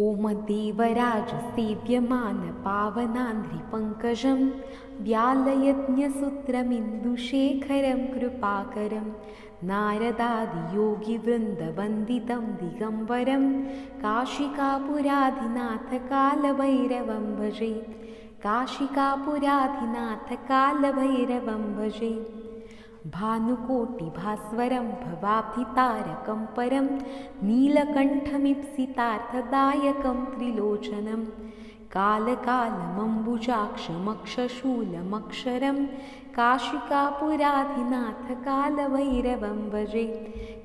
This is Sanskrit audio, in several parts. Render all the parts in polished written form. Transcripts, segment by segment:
ओम देवराजसेव्यमानपावनान्द्रिपङ्कजं व्यालयज्ञसूत्रमिन्दुशेखरं कृपाकरं नारदादियोगिवृन्दवन्दितं दिगम्बरं काशिकापुराधिनाथकालभैरवं भजे। काशिकापुराधिनाथकालभैरवं भजे। भानुकोटिभास्वरं भवाब्धितारकं परं नीलकण्ठमीप्सितार्थदायकं त्रिलोचनं कालकालमम्बुजाक्षमक्षशूलमक्षरं काशिकापुराधिनाथकालभैरवं भजे।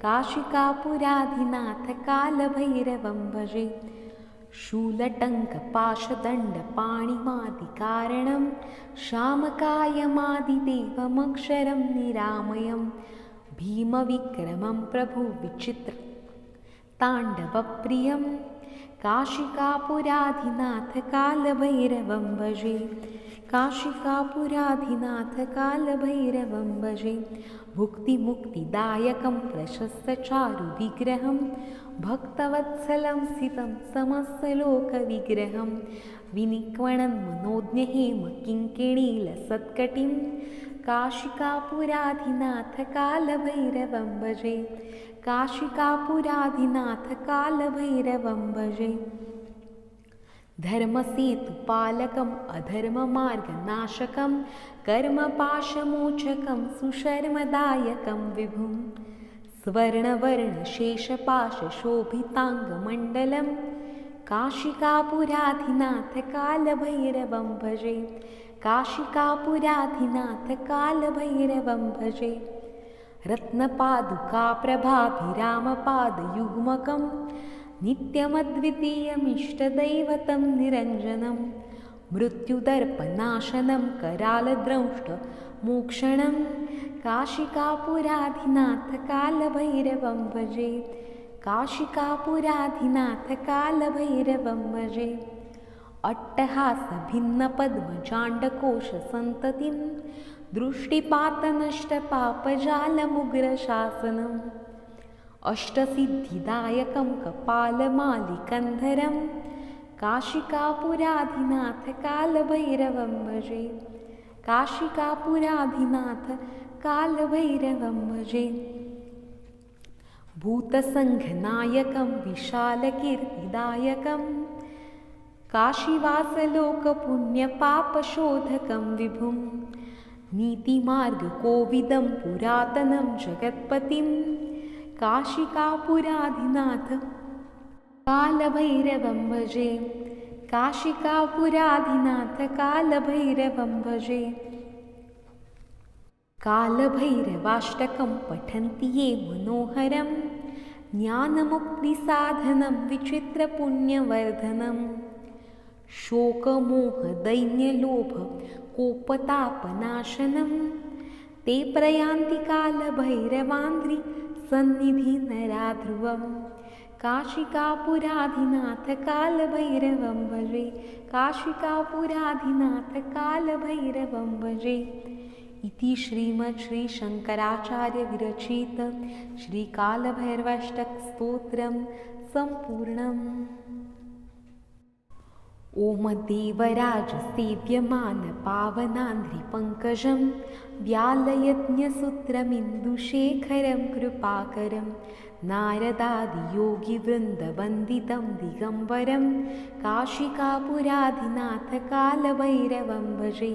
काशिकापुराधिनाथकालभैरवं भजे। शूलटङ्कपाशदण्डपाणिमादिकारणं शामकायमादिदेवमक्षरं निरामयं भीमविक्रमं प्रभुविचित्रताण्डवप्रियं काशिकापुराधिनाथकालभैरवं भजे। काशिकापुराधिनाथकालभैरवं भजे। भुक्तिमुक्तिदायकं प्रशस्तचारुविग्रहं भक्तवत्सलं स्थितं समस्तलोकविग्रहं विनिक्वणन् मनोज्ञहेमकिङ्किणीलसत्कटिं काशिकापुराधिनाथकालभैरवं भजे। काशिकापुराधिनाथकालभैरवं भजे। धर्मसेतुपालकम् अधर्ममार्गनाशकं कर्मपाशमोचकं सुशर्मदायकं विभुं स्वर्णवर्णशेषपाशशोभिताङ्गमण्डलं काशिकापुराधिनाथकालभैरवं भजे। काशिकापुराधिनाथकालभैरवं भजे। रत्नपादुकाप्रभाभिरामपादयुग्मकं नित्यमद्वितीयमिष्टदैवतं निरञ्जनं मृत्युदर्पनाशनं करालद्रंष्टमोक्षणं काशिकापुराधिनाथकालभैरवं भजे। काशिकापुराधिनाथकालभैरवं भजे। अट्टहासभिन्नपद्मजाण्डकोशसन्ततिं दृष्टिपातनष्टपापजालमुग्रशासनम् अष्टसिद्धिदायकं कपालमालिकन्धरं काशिकापुराधिनाथकालभैरवं भजे। काशिकापुराधिनाथकालभैरवं भजे। भूतसङ्घनायकं विशालकीर्तिदायकं काशीवासलोकपुण्यपापशोधकं विभुं नीतिमार्गकोविदं पुरातनं जगत्पतिं काशिकापुराधिनाथकालभैरवं भजे। काशिकापुराधिनाथकालभैरवं भजे। कालभैरवाष्टकं पठन्ति ये मनोहरं ज्ञानमुक्तिसाधनं विचित्रपुण्यवर्धनं शोकमोहदैन्यलोभकोपतापनाशनं ते प्रयान्ति कालभैरवान्द्रिसन्निधिनराध्रुवं काशिकापुराधिनाथकालभैरवं भजे। काशिकापुराधिनाथकालभैरवं भजे। इति श्रीमद् श्री शंकराचार्य विरचित श्रीकालभैरवाष्टकस्तोत्रं सम्पूर्णम्। ओम देवराजसेव्यमानपावनान्द्रिपङ्कजं व्यालयज्ञसूत्रमिन्दुशेखरं कृपाकरं नारदादियोगिवृन्दवन्दितं दिगम्बरं काशिकापुराधिनाथकालभैरवं भजे।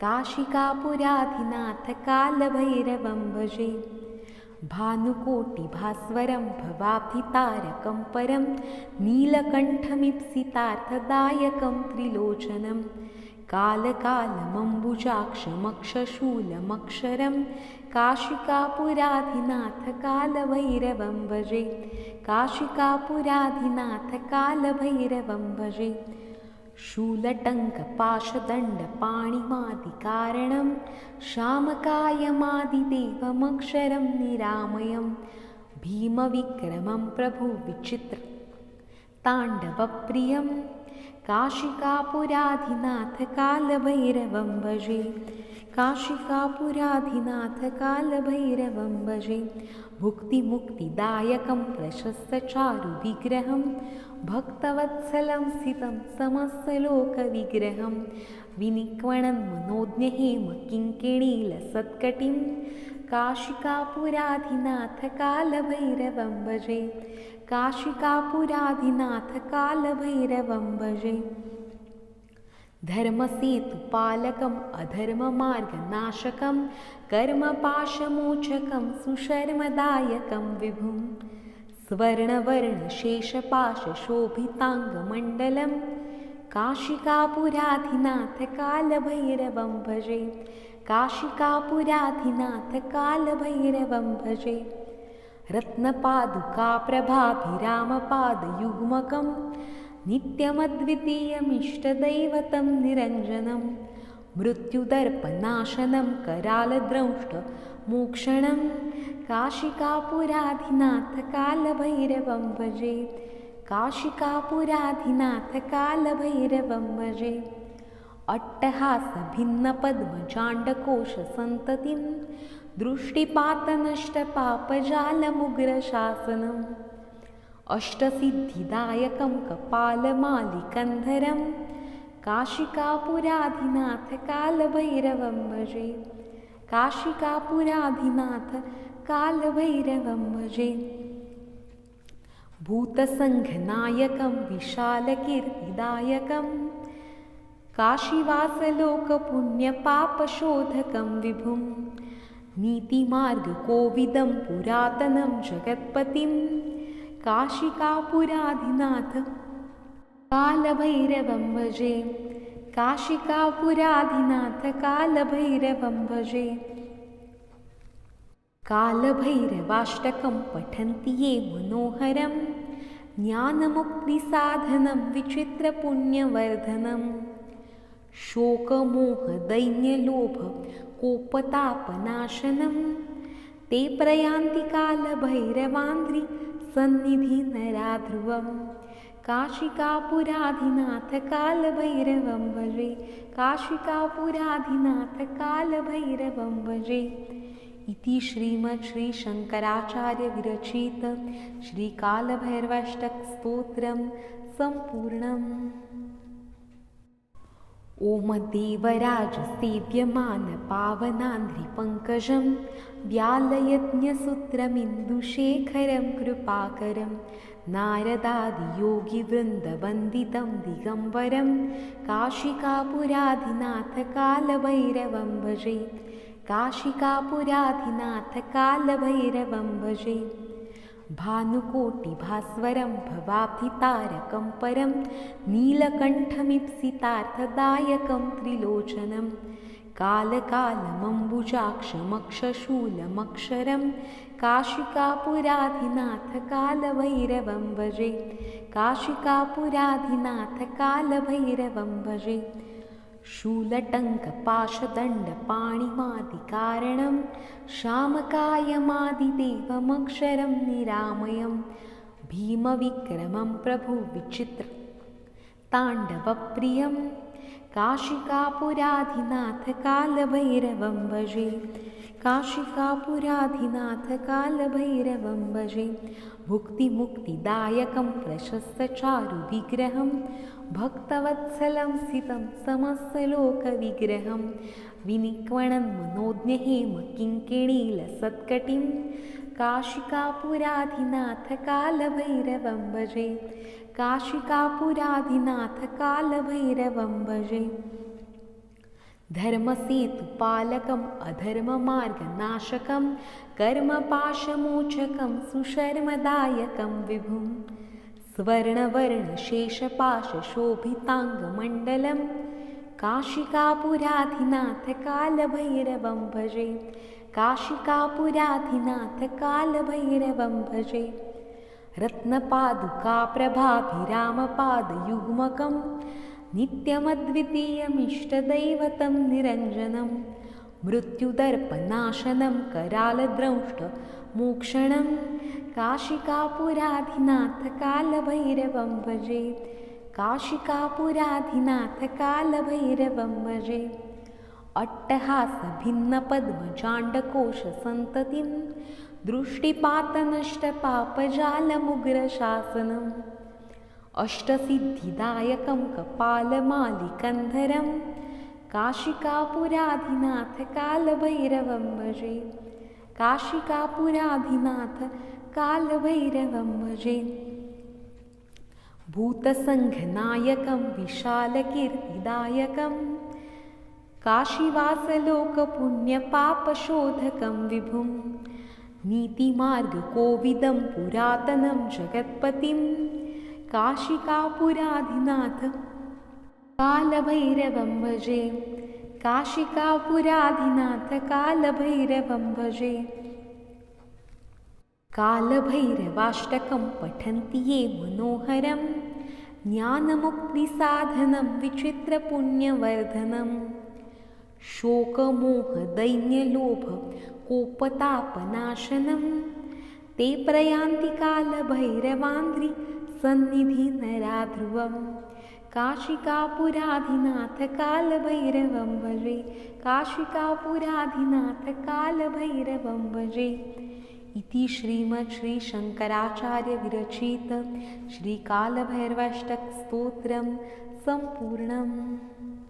काशिकापुराधिनाथकालभैरवं भजे। भानुकोटिभास्वरं भवाब्धितारकं परं नीलकण्ठमीप्सितार्थदायकं त्रिलोचनं कालकालमम्बुजाक्षमक्षशूलमक्षरं काशिकापुराधिनाथकालभैरवं भजे। काशिकापुराधिनाथकालभैरवं भजे। शूलटङ्कपाशदण्डपाणिमादिकारणं शामकायमादिदेवमक्षरं निरामयं भीमविक्रमं प्रभुविचित्रताण्डवप्रियं काशिकापुराधिनाथकालभैरवं भजे। काशिकापुराधिनाथ कालभैरवं भजे। भुक्तिमुक्तिदायकं प्रशस्तचारुविग्रहं भक्तवत्सलं स्थितं समस्तलोकविग्रहं विनिक्वणं मनोज्ञहेम किङ्किणीलसत्कटिं काशिकापुराधिनाथ कालभैरवं भजे। काशिकापुराधिनाथ कालभैरवं भजे। धर्मसेतुपालकम् अधर्ममार्गनाशकं कर्मपाशमोचकं सुशर्मदायकं विभुं स्वर्णवर्णशेषपाशशोभिताङ्गमण्डलं काशिकापुराधिनाथ कालभैरवं भजे। काशिकापुराधिनाथ कालभैरवं भजे। रत्नपादुकाप्रभाभिरामपादयुग्मकं नित्यमद्वितीयमिष्टदैवतं निरञ्जनं मृत्युदर्पनाशनं करालद्रंष्टमोक्षणं काशिकापुराधिनाथ कालभैरवं भजे। काशिकापुराधिनाथ कालभैरवं भजे। अट्टहासभिन्नपद्मजाण्डकोशसन्ततिं दृष्टिपातनष्टपापजालमुग्रशासनम् अष्टसिद्धिदायकं कपालमालिकन्धरं काशिकापुराधिनाथ कालभैरवं भजे। काशिकापुराधिनाथ कालभैरवं भजे। भूतसङ्घनायकं विशालकीर्तिदायकं काशीवासलोकपुण्यपापशोधकं विभुं नीतिमार्गकोविदं पुरातनं जगत्पतिं काशिकापुराधिनाथ कालभैरवं भजे। काशिकापुराधिनाथ कालभैरवं भजे। कालभैरवाष्टकं पठन्ति ये मनोहरं ज्ञानमुक्तिसाधनं विचित्रपुण्यवर्धनं शोकमोहदैन्यलोभ कोपतापनाशनं ते प्रयान्ति कालभैरवान्द्रि सन्निधि नराध्रुवं काशिकापुराधिनाथ कालभैरवं भजे। काशिकापुराधिनाथ कालभैरवं भजे। इति श्रीमद् श्री शंकराचार्य विरचित श्री कालभैरवाष्टक स्तोत्रं सम्पूर्णम्। ओम देवराज सेव्यमान पावनान्द्रिपङ्कजं व्यालयज्ञसूत्रमिन्दुशेखरं कृपाकरं नारदादियोगिवृन्दवन्दितं दिगम्बरं काशिकापुराधिनाथ कालभैरवं भजे। काशिकापुराधिनाथ कालभैरवं भजे। भानुकोटिभास्वरं भवाब्धितारकं परं नीलकण्ठमीप्सितार्थदायकं त्रिलोचनं कालकालमम्बुजाक्षमक्षशूलमक्षरं काशिकापुराधिनाथ कालभैरवं भजे। काशिकापुराधिनाथ कालभैरवं भजे। शूलटङ्कपाशदण्डपाणिमादिकारणं शामकायमादिदेवमक्षरं निरामयं भीमविक्रमं प्रभुविचित्रताण्डवप्रियं काशिकापुराधिनाथ कालभैरवं भजे। काशिकापुराधिनाथ कालभैरवं भजे। भुक्तिमुक्तिदायकं प्रशस्तचारुविग्रहं भक्तवत्सलं स्थितं समस्तलोकविग्रहं विनिक्वणं मनोज्ञहेम किङ्किणीलसत्कटिं काशिकापुराधिनाथ कालभैरवं भजे। काशिकापुराधिनाथ कालभैरवं भजे। धर्मसेतुपालकम् अधर्ममार्गनाशकं कर्मपाशमोचकं सुशर्मदायकं विभुं स्वर्णवर्णशेषपाशशोभिताङ्गमण्डलं काशिकापुराधिनाथ कालभैरवं भजे। काशिकापुराधिनाथ कालभैरवं भजे। रत्नपादुकाप्रभाभिरामपादयुग्मकं नित्यमद्वितीयमिष्टदैवतं निरञ्जनं मृत्युदर्पनाशनं करालद्रंष्टमोक्षणं काशिकापुराधिनाथ कालभैरवं भजे। काशिकापुराधिनाथ कालभैरवं भजे। अट्टहासभिन्नपद्मजाण्डकोशसन्ततिं दृष्टिपातनष्टपापजालमुग्रशासनम् अष्टसिद्धिदायकं कपालमालिकन्धरं काशिकापुराधिनाथ कालभैरवं भजे। काशिकापुराधिनाथ कालभैरवं भजे। भूतसङ्घनायकं विशालकीर्तिदायकं काशीवासलोकपुण्यपापशोधकं विभुं नीतिमार्गकोविदं पुरातनं जगत्पतिं काशिकापुराधिनाथ कालभैरवं भजे। काशिकापुराधिनाथ कालभैरवं भजे। कालभैरवाष्टकं पठन्ति ये मनोहरं ज्ञानमुक्तिसाधनं विचित्रपुण्यवर्धनं शोकमोहदैन्यलोभकोपतापनाशनं ते प्रयान्ति कालभैरवाङ्घ्रि सन्निधिनराध्रुवं काशिकापुराधिनाथ कालभैरवं भजे। काशिकापुराधिनाथ कालभैरवं भजे। इति श्रीमच्छ्रीशङ्कराचार्यविरचित श्रीकालभैरवाष्टकस्तोत्रं सम्पूर्णम्।